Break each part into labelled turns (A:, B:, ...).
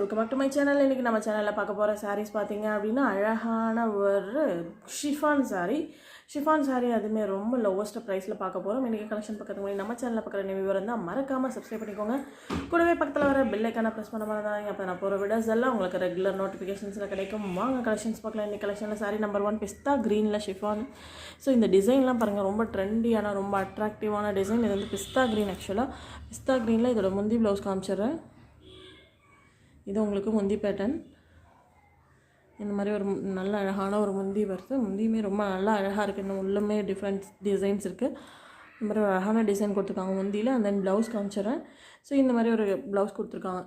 A: Welcome back to my channel. இன்றைக்கி நம்ம சேனலில் பார்க்க போகிற சாரீஸ் பார்த்தீங்க அப்படின்னா அழகான ஒரு ஷிஃபான் சாரீ அதுவுமே ரொம்ப லோவஸ்ட் ப்ரைஸில் பார்க்க போகிறோம். இன்றைக்கி கலெக்ஷன் பார்க்கறதுக்கு முன்னாடி நம்ம சேனலில் பார்க்குற நியூ இருந்தால் மறக்காமல் சப்ஸ்கிரைப் பண்ணிக்கோங்க. கூடவே பக்கத்தில் வர பெல் ஐக்கான ப்ரெஸ் பண்ண மாதிரி தான் அப்போ நான் போகிற வீடியோஸ் எல்லாம் உங்களுக்கு ரெகுலர் நோட்டிஃபிகேஷன்ஸில் கிடைக்கும். வாங்க கலெக்ஷன்ஸ் பார்க்கலாம். இன்றைக்கி கலெக்ஷனில் சாரீ நம்பர் 1 பிஸ்தா க்ரீனில் ஷிஃபான். ஸோ இந்த டிசைன்லாம் பாருங்கள், ரொம்ப ட்ரெண்டியான ரொம்ப அட்ராக்டிவான டிசைன். இது வந்து பிஸ்தா க்ரீன். ஆக்சுவலாக பிஸ்தா க்ரீனில் இதோட முந்தி ப்ளவுஸ் காமிச்சிடுறேன். இது உங்களுக்கு முந்தி பேட்டர்ன். இந்த மாதிரி ஒரு நல்ல அழகான ஒரு முந்தி வருது. முந்தியுமே ரொம்ப நல்லா அழகாக இருக்குது. இன்னும் உள்ளமே டிஃப்ரெண்ட் டிசைன்ஸ் இருக்குது. இந்த மாதிரி ஒரு அழகான டிசைன் கொடுத்துருக்காங்க முந்தியில். அண்ட் தென் ப்ளவுஸ் காமிச்சிடுறேன். ஸோ இந்த மாதிரி ஒரு ப்ளவுஸ் கொடுத்துருக்காங்க.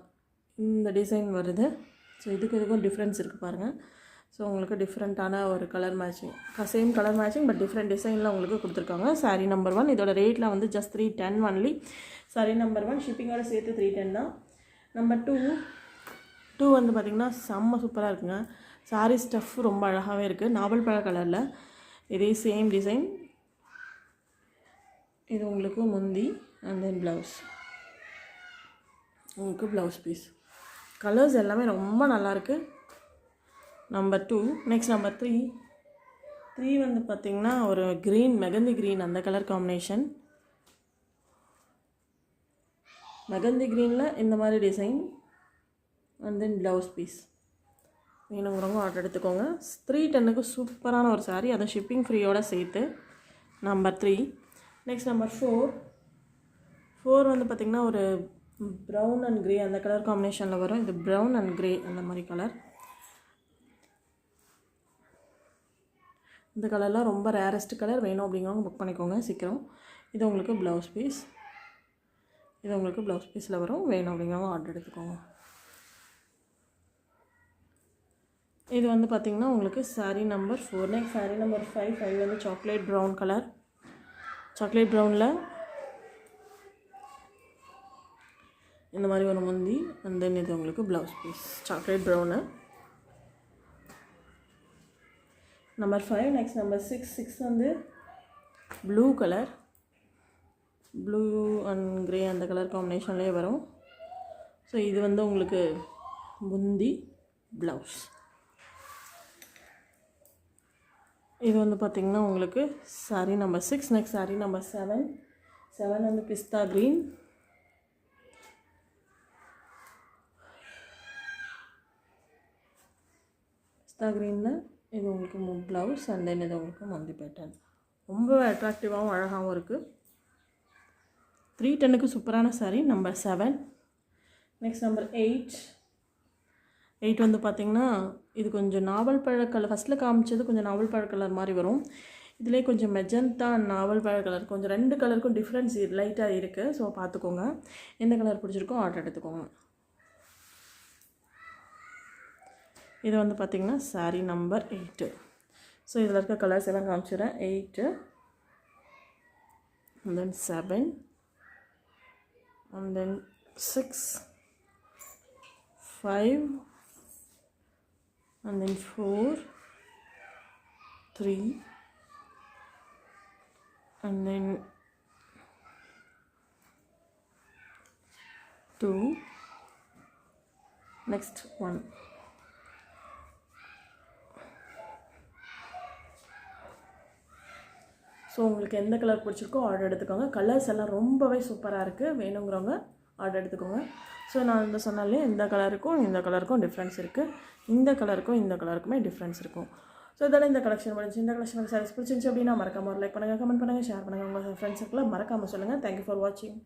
A: இந்த டிசைன் வருது. ஸோ இதுக்கும் டிஃப்ரென்ஸ் இருக்குது பாருங்கள். ஸோ உங்களுக்கு டிஃப்ரெண்ட்டான ஒரு colour matching, same colour matching but different டிசைனில் உங்களுக்கு கொடுத்துருக்காங்க. சாரீ நம்பர் 1 இதோட ரேட்டில் வந்து ஜஸ்ட் 310 ஒன்லி. சாரீ நம்பர் 1 ஷிப்பிங்கோட சேர்த்து 310 தான். நம்பர் 2 வந்து பார்த்திங்கன்னா செம்ம சூப்பராக இருக்குங்க. சாரீ ஸ்டஃப் ரொம்ப அழகாகவே இருக்குது. நாவல் பழ கலரில் இதே சேம் டிசைன். இது உங்களுக்கு முந்தி அண்ட் தென் ப்ளவுஸ். உங்களுக்கு ப்ளவுஸ் பீஸ். கலர்ஸ் எல்லாமே ரொம்ப நல்லாயிருக்கு. நம்பர் 2. நெக்ஸ்ட் நம்பர் 3 வந்து பார்த்திங்கன்னா ஒரு க்ரீன், மெகந்தி க்ரீன் அந்த கலர் காம்பினேஷன். மெகந்தி க்ரீனில் இந்த மாதிரி design and then blouse piece. வேணுங்கிறவங்க ஆர்டர் எடுத்துக்கோங்க. 310க்கு சூப்பரான ஒரு சாரீ, அதை ஷிப்பிங் ஃப்ரீயோடு சேர்த்து. நம்பர் 3. நெக்ஸ்ட் நம்பர் 4 வந்து பார்த்திங்கன்னா ஒரு ப்ரௌன் அண்ட் க்ரே அந்த கலர் காம்பினேஷனில் வரும். இது ப்ரௌன் அண்ட் க்ரே அந்த மாதிரி கலர். இந்த கலர்லாம் ரொம்ப ரேரஸ்ட் கலர். வேணும் அப்படிங்கிறவங்க புக் பண்ணிக்கோங்க சீக்கிரம். இது உங்களுக்கு ப்ளவுஸ் பீஸ். இது உங்களுக்கு ப்ளவுஸ் பீஸில் வரும். வேணும் அப்படிங்கிறவங்க ஆர்டர் எடுத்துக்கோங்க. இது வந்து பார்த்திங்கன்னா உங்களுக்கு sari number 4. Next sari number 5 வந்து சாக்லேட் ப்ரௌன் கலர். சாக்லேட் ப்ரௌனில் இந்த மாதிரி ஒரு முந்தி அண்ட் தென் இது உங்களுக்கு blouse piece. Chocolate brown number 5. Next number 6 வந்து blue colour. Blue and grey அந்த கலர் காம்பினேஷன்லேயே வரும். ஸோ இது வந்து உங்களுக்கு முந்தி ப்ளவுஸ். இது வந்து பார்த்திங்கன்னா உங்களுக்கு sari number 6. Next sari number 7 வந்து பிஸ்தா க்ரீன். பிஸ்தா க்ரீனில் இது உங்களுக்கு ப்ளவுஸ் அண்ட் தென் இது உங்களுக்கு முந்தி பேட்டர்ன். ரொம்ப அட்ராக்டிவாகவும் அழகாகவும் இருக்குது. 310க்கு சூப்பரான சாரீ நம்பர் 7. நெக்ஸ்ட் நம்பர் 8 வந்து பார்த்திங்கன்னா இது கொஞ்சம் நாவல் பழ கலர். ஃபஸ்ட்டில் காமிச்சது கொஞ்சம் நாவல் பழ கலர் மாதிரி வரும். இதிலே கொஞ்சம் மெஜந்தா நாவல் பழ கலர், கொஞ்சம் 2 கலருக்கும் டிஃப்ரென்ஸ் லைட்டாக இருக்குது. ஸோ பார்த்துக்கோங்க. எந்த கலர் பிடிச்சிருக்கோ ஆர்டர் எடுத்துக்கோங்க. இது வந்து பார்த்திங்கன்னா சாரீ நம்பர் 8. ஸோ இதில் இருக்க கலர்ஸ் எல்லாம் காமிச்சிடுறேன். 8 and then 7 and then 6, 5 and then 4, 3 and then 2, next 1. So உங்களுக்கு எந்த கலர் பிடிச்சிருக்கோ ஆர்டர் எடுத்துக்கோங்க. கலர்ஸ் எல்லாம் ரொம்பவே சூப்பராக இருக்குது. வேணுங்கிறவங்க ஆர்டர் எடுத்துக்கோங்க. ஸோ நான் இந்த சொன்னாலே இந்த கலருக்கும் டிஃப்ரென்ஸ் இருக்குது. இந்த கலருக்குமே டிஃப்ரென்ஸ் இருக்கும். ஸோ இதெல்லாம் இந்த கலெக்ஷன் முடிஞ்சு. இந்த கலெக்ஷன் சாரீஸ் பிடிச்சிருந்துச்சு அப்படின்னா மறக்காமல் லைக் பண்ணுங்கள், கமெண்ட் பண்ணுங்கள், ஷேர் பண்ணுங்கள். உங்கள் ஃப்ரெண்ட்ஸுக்குள்ள மறக்காமல் சொல்லுங்கள். தேங்க்யூ ஃபார் வாட்சிங்.